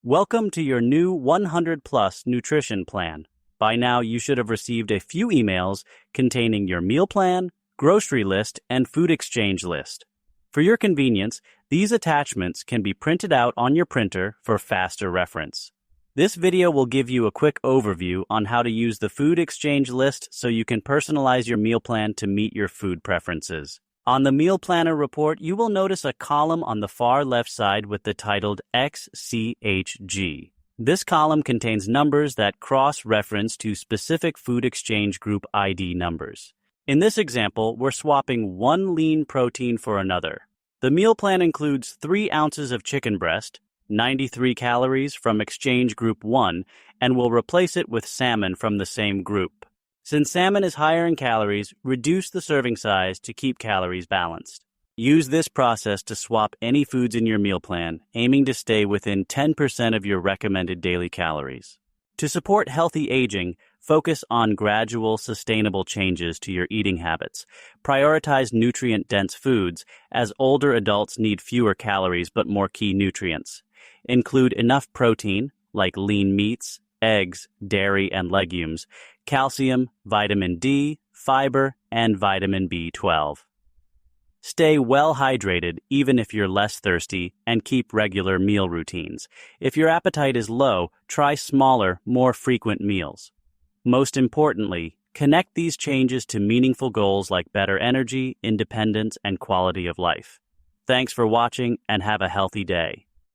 Welcome to your new 100 Plus nutrition plan. By now, you should have received a few emails containing your meal plan, grocery list, and food exchange list. For your convenience, these attachments can be printed out on your printer for faster reference. This video will give you a quick overview on how to use the food exchange list so you can personalize your meal plan to meet your food preferences. On the Meal Planner report, you will notice a column on the far left side with the title XCHG. This column contains numbers that cross-reference to specific food exchange group ID numbers. In this example, we're swapping one lean protein for another. The meal plan includes 3 ounces of chicken breast, 93 calories from exchange group 1, and will replace it with salmon from the same group. Since salmon is higher in calories, reduce the serving size to keep calories balanced. Use this process to swap any foods in your meal plan, aiming to stay within 10% of your recommended daily calories. To support healthy aging, focus on gradual, sustainable changes to your eating habits. Prioritize nutrient-dense foods, as older adults need fewer calories but more key nutrients. Include enough protein, like lean meats, eggs, dairy, and legumes, calcium, vitamin D, fiber, and vitamin B12. Stay well hydrated even if you're less thirsty, and keep regular meal routines. If your appetite is low, try smaller, more frequent meals. Most importantly, connect these changes to meaningful goals like better energy, independence, and quality of life. Thanks for watching and have a healthy day.